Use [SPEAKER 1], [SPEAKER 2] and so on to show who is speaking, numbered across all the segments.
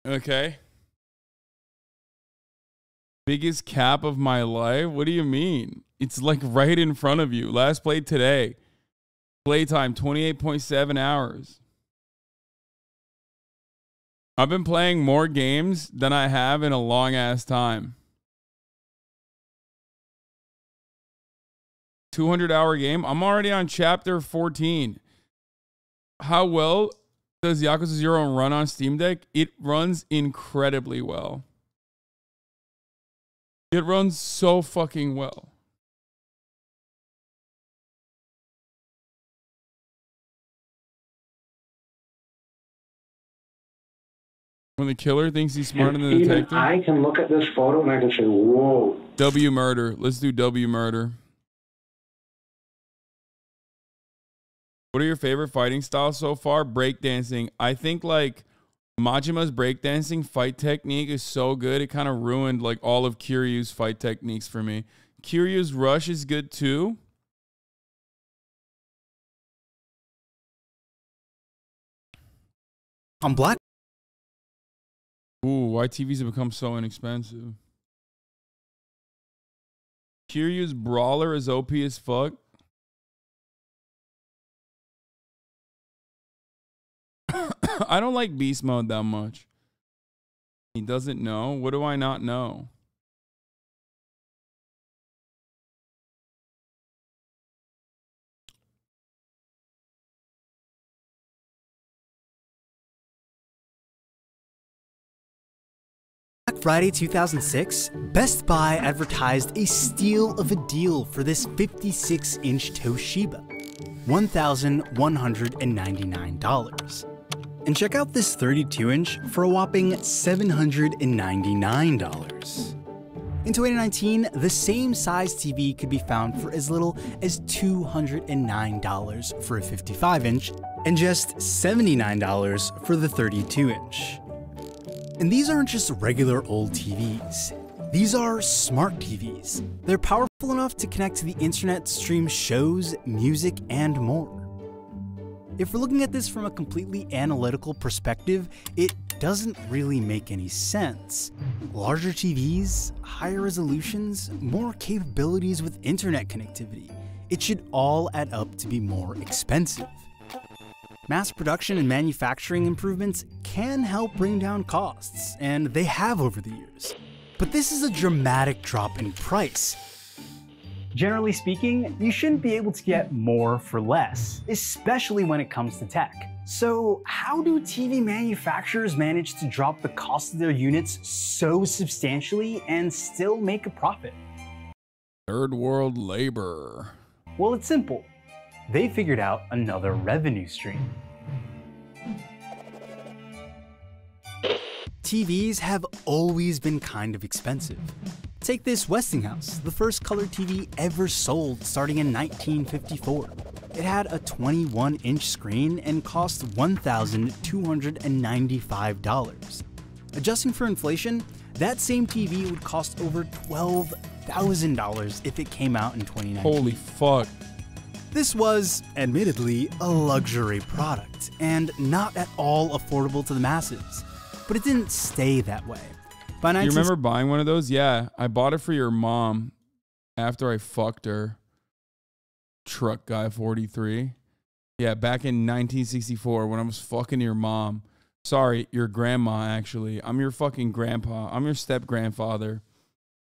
[SPEAKER 1] Okay. Biggest cap of my life? What do you mean? It's like right in front of you. Last played today. Playtime 28.7 hours. I've been playing more games than I have in a long ass time. 200-hour game. I'm already on chapter 14. How well does Yakuza 0 run on Steam Deck? It runs incredibly well. It runs so fucking well. When the killer thinks he's smarter than the detective.
[SPEAKER 2] I can look at this photo and I can say, whoa.
[SPEAKER 1] W murder. Let's do W murder. What are your favorite fighting styles so far? Breakdancing. I think like Majima's breakdancing fight technique is so good. It kind of ruined like all of Kiryu's fight techniques for me. Kiryu's rush is good too.
[SPEAKER 3] On Black.
[SPEAKER 1] Ooh, why TVs have become so inexpensive. Kiryu's brawler is OP as fuck. I don't like beast mode that much. He doesn't know. What do I not know?
[SPEAKER 3] Black Friday 2006, Best Buy advertised a steal of a deal for this 56-inch Toshiba. $1,199. And check out this 32-inch for a whopping $799. In 2019, the same size TV could be found for as little as $209 for a 55-inch and just $79 for the 32-inch. And these aren't just regular old TVs. These are smart TVs. They're powerful enough to connect to the internet, stream shows, music, and more. If we're looking at this from a completely analytical perspective, it doesn't really make any sense. Larger TVs, higher resolutions, more capabilities with internet connectivity. It should all add up to be more expensive. Mass production and manufacturing improvements can help bring down costs, and they have over the years. But this is a dramatic drop in price. Generally speaking, you shouldn't be able to get more for less, especially when it comes to tech. So how do TV manufacturers manage to drop the cost of their units so substantially and still make a profit?
[SPEAKER 1] Third world labor.
[SPEAKER 3] Well, it's simple. They figured out another revenue stream. TVs have always been kind of expensive. Take this Westinghouse, the first color TV ever sold starting in 1954. It had a 21-inch screen and cost $1,295. Adjusting for inflation, that same TV would cost over $12,000 if it came out in 2019.
[SPEAKER 1] Holy fuck.
[SPEAKER 3] This was, admittedly, a luxury product, and not at all affordable to the masses. But it didn't stay that way. By
[SPEAKER 1] You remember buying one of those? Yeah, I bought it for your mom after I fucked her. Truck guy 43. Yeah, back in 1964 when I was fucking your mom. Sorry, your grandma, actually. I'm your fucking grandpa. I'm your step-grandfather.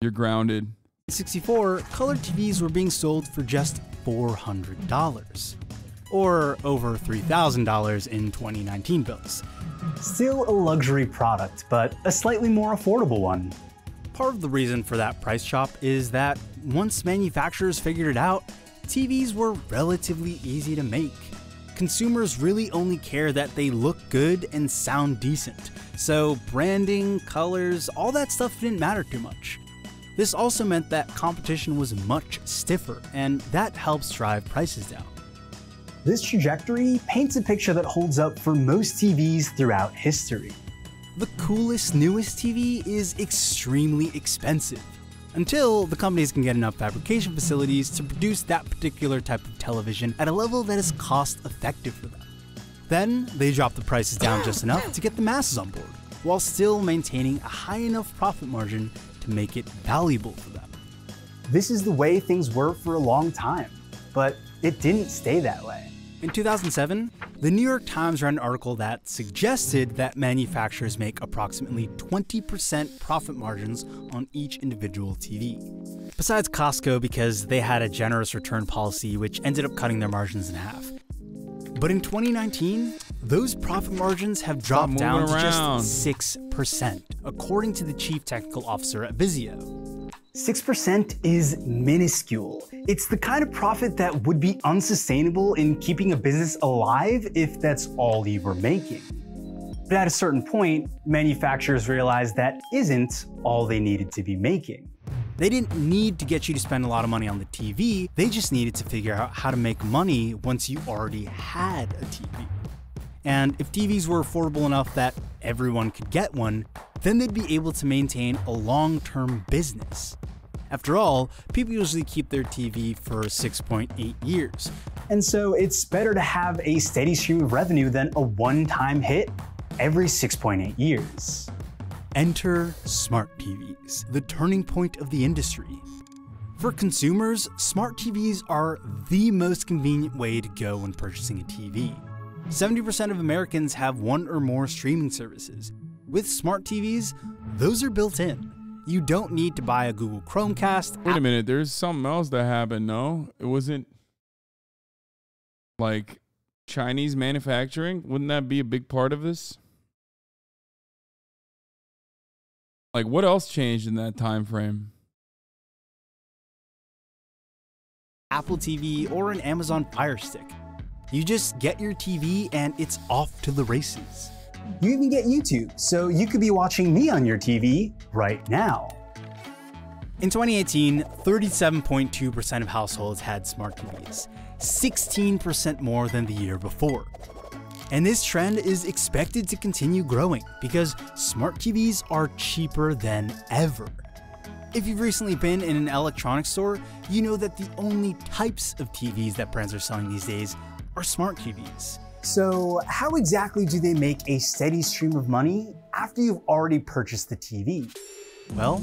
[SPEAKER 1] You're grounded.
[SPEAKER 3] In 1964, color TVs were being sold for just $400. Or over $3,000 in 2019 bills. Still a luxury product, but a slightly more affordable one. Part of the reason for that price drop is that once manufacturers figured it out, TVs were relatively easy to make. Consumers really only care that they look good and sound decent, so branding, colors, all that stuff didn't matter too much. This also meant that competition was much stiffer, and that helps drive prices down. This trajectory paints a picture that holds up for most TVs throughout history. The coolest, newest TV is extremely expensive, until the companies can get enough fabrication facilities to produce that particular type of television at a level that is cost effective for them. Then they drop the prices down just enough to get the masses on board. while still maintaining a high enough profit margin to make it valuable for them. This is the way things were for a long time, but it didn't stay that way. In 2007, the New York Times ran an article that suggested that manufacturers make approximately 20% profit margins on each individual TV. Besides Costco, because they had a generous return policy which ended up cutting their margins in half. But in 2019, those profit margins have dropped down to just 6%, according to the chief technical officer at Vizio. 6% is minuscule. It's the kind of profit that would be unsustainable in keeping a business alive if that's all you were making. But at a certain point, manufacturers realized that isn't all they needed to be making. They didn't need to get you to spend a lot of money on the TV, they just needed to figure out how to make money once you already had a TV. And if TVs were affordable enough that everyone could get one, then they'd be able to maintain a long-term business. After all, people usually keep their TV for 6.8 years. And so it's better to have a steady stream of revenue than a one-time hit every 6.8 years. Enter smart TVs, the turning point of the industry. For consumers, smart TVs are the most convenient way to go when purchasing a TV. 70% of Americans have one or more streaming services. With smart TVs, those are built in. You don't need to buy a Google Chromecast.
[SPEAKER 1] Wait a minute, there's something else that happened, no? It wasn't like Chinese manufacturing? Wouldn't that be a big part of this? Like, what else changed in that time frame?
[SPEAKER 3] Apple TV or an Amazon Fire Stick. You just get your TV and it's off to the races. You even get YouTube, so you could be watching me on your TV right now. In 2018, 37.2% of households had smart TVs, 16% more than the year before. And this trend is expected to continue growing because smart TVs are cheaper than ever. If you've recently been in an electronics store, you know that the only types of TVs that brands are selling these days are smart TVs. So how exactly do they make a steady stream of money after you've already purchased the TV? Well,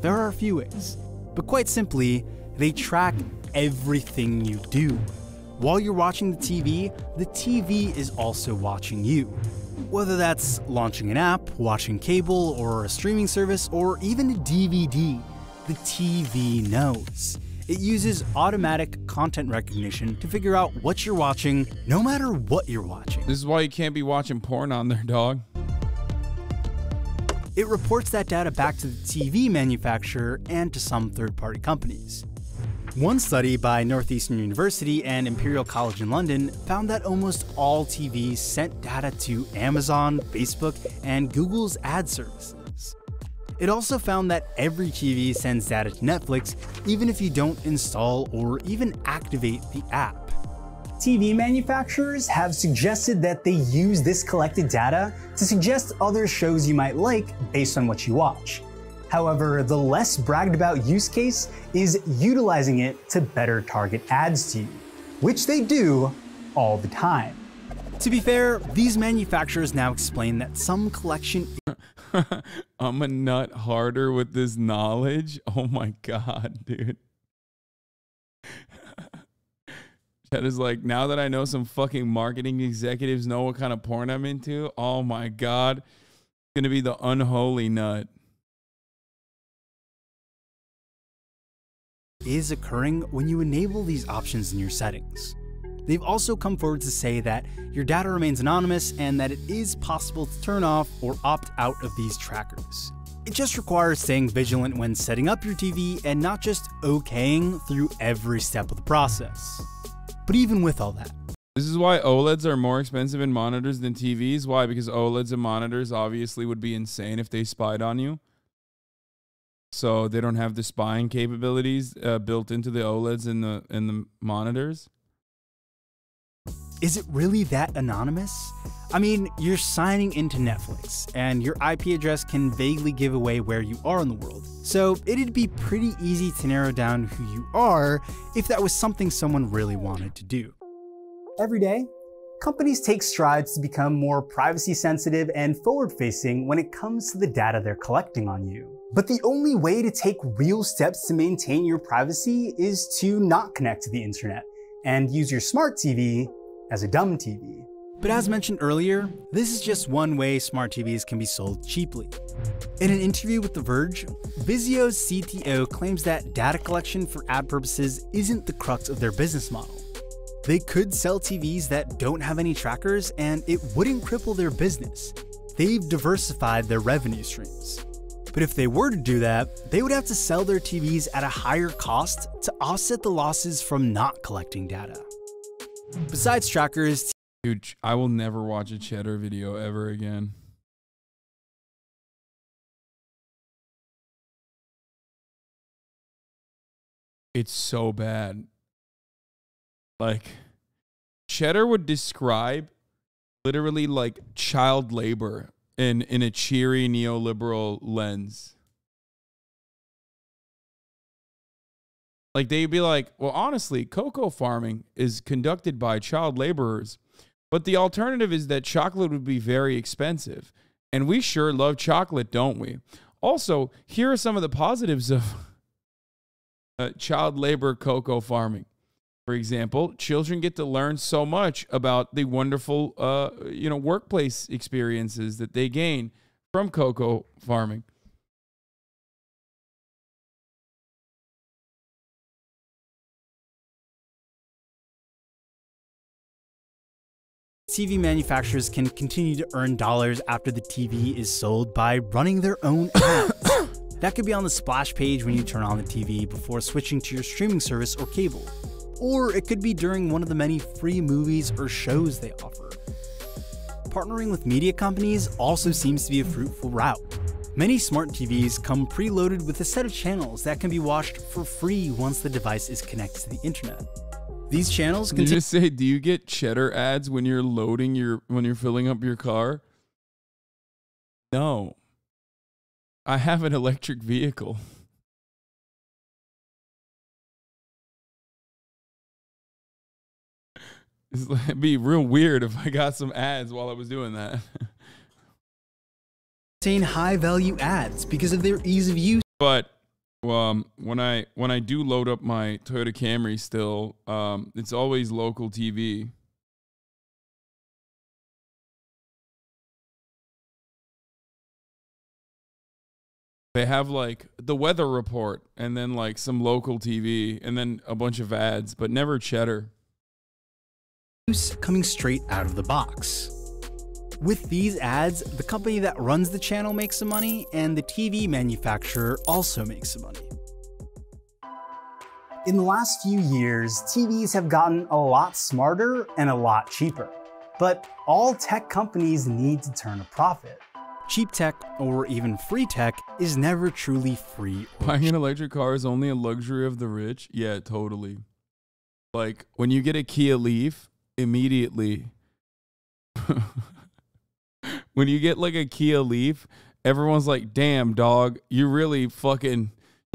[SPEAKER 3] there are a few ways, but quite simply, they track everything you do. While you're watching the TV is also watching you. Whether that's launching an app, watching cable or a streaming service, or even a DVD, the TV knows. It uses automatic content recognition to figure out what you're watching, no matter what you're watching.
[SPEAKER 1] This is why you can't be watching porn on there, dog.
[SPEAKER 3] It reports that data back to the TV manufacturer and to some third-party companies. One study by Northeastern University and Imperial College in London found that almost all TVs sent data to Amazon, Facebook, and Google's ad services. It also found that every TV sends data to Netflix, even if you don't install or even activate the app. TV manufacturers have suggested that they use this collected data to suggest other shows you might like based on what you watch. However, the less bragged about use case is utilizing it to better target ads to you, which they do all the time. To be fair, these manufacturers now explain that some collection
[SPEAKER 1] I'm a nut harder with this knowledge. Oh my God, dude. That is like, now that I know some fucking marketing executives know what kind of porn I'm into, oh my God, it's gonna be the unholy nut.
[SPEAKER 3] Is occurring when you enable these options in your settings. They've also come forward to say that your data remains anonymous and that it is possible to turn off or opt out of these trackers. It just requires staying vigilant when setting up your TV and not just okaying through every step of the process. But even with all that,
[SPEAKER 1] this is why OLEDs are more expensive in monitors than TVs. Why? Because OLEDs and monitors obviously would be insane if they spied on you. So they don't have the spying capabilities built into the OLEDs and the monitors.
[SPEAKER 3] Is it really that anonymous? I mean, you're signing into Netflix, and your IP address can vaguely give away where you are in the world. So it'd be pretty easy to narrow down who you are if that was something someone really wanted to do. Every day, companies take strides to become more privacy sensitive and forward-facing when it comes to the data they're collecting on you. But the only way to take real steps to maintain your privacy is to not connect to the internet and use your smart TV as a dumb TV. But as mentioned earlier, this is just one way smart TVs can be sold cheaply. In an interview with The Verge, Vizio's CTO claims that data collection for ad purposes isn't the crux of their business model. They could sell TVs that don't have any trackers and it wouldn't cripple their business. They've diversified their revenue streams. But if they were to do that, they would have to sell their TVs at a higher cost to offset the losses from not collecting data. Besides trackers,
[SPEAKER 1] Dude, I will never watch a Cheddar video ever again. It's so bad. Like, Cheddar would describe literally like child labor in a cheery neoliberal lens. Like, they'd be like, well, honestly, cocoa farming is conducted by child laborers. But the alternative is that chocolate would be very expensive. And we sure love chocolate, don't we? Also, here are some of the positives of child labor cocoa farming. For example, children get to learn so much about the wonderful, workplace experiences that they gain from cocoa farming.
[SPEAKER 3] TV manufacturers can continue to earn dollars after the TV is sold by running their own ads. That could be on the splash page when you turn on the TV before switching to your streaming service or cable. Or it could be during one of the many free movies or shows they offer. Partnering with media companies also seems to be a fruitful route. Many smart TVs come preloaded with a set of channels that can be watched for free once the device is connected to the internet. These channels can
[SPEAKER 1] just say, do you get Cheddar ads when you're when you're filling up your car? No. I have an electric vehicle. It'd be real weird if I got some ads while I was doing that.
[SPEAKER 3] Contain high-value ads because of their ease of use.
[SPEAKER 1] But when I do load up my Toyota Camry still, it's always local TV. They have like the weather report and then like some local TV and then a bunch of ads, but never Cheddar.
[SPEAKER 3] Coming straight out of the box. With these ads, the company that runs the channel makes some money and the TV manufacturer also makes some money. In the last few years, TVs have gotten a lot smarter and a lot cheaper. But all tech companies need to turn a profit. Cheap tech, or even free tech, is never truly free.
[SPEAKER 1] Buying an electric car is only a luxury of the rich? Yeah, totally. Like, when you get a Kia Leaf, immediately... when you get like a Kia Leaf, everyone's like, damn, dog, you really or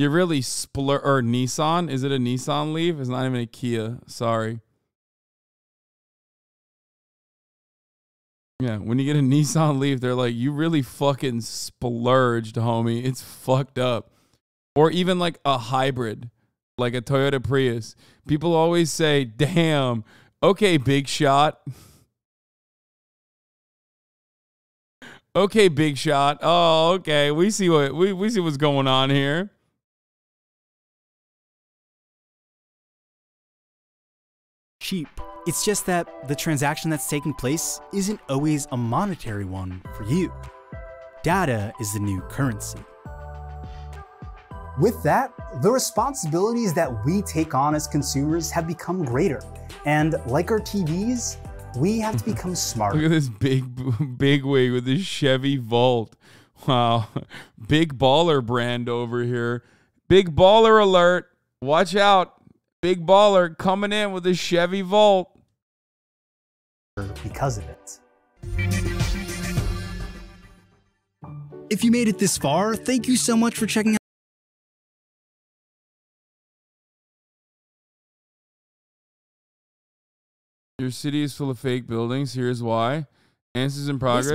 [SPEAKER 1] Nissan? Is it a Nissan Leaf? It's not even a Kia. Sorry. Yeah, when you get a Nissan Leaf, they're like, you really fucking splurged, homie. It's fucked up. Or even like a hybrid, like a Toyota Prius. People always say, damn, okay, big shot. Okay, big shot. Oh, okay. We see what's going on here.
[SPEAKER 3] Cheap. It's just that the transaction that's taking place isn't always a monetary one for you. Data is the new currency. With that, the responsibilities that we take on as consumers have become greater. And like our TVs, we have to become smarter.
[SPEAKER 1] Look at this big wig with this Chevy Volt. Wow. Big baller brand over here. Big baller alert. Watch out. Big baller coming in with a Chevy Volt.
[SPEAKER 3] Because of it. If you made it this far, thank you so much for checking out.
[SPEAKER 1] Your city is full of fake buildings. Here's why. Answers in progress.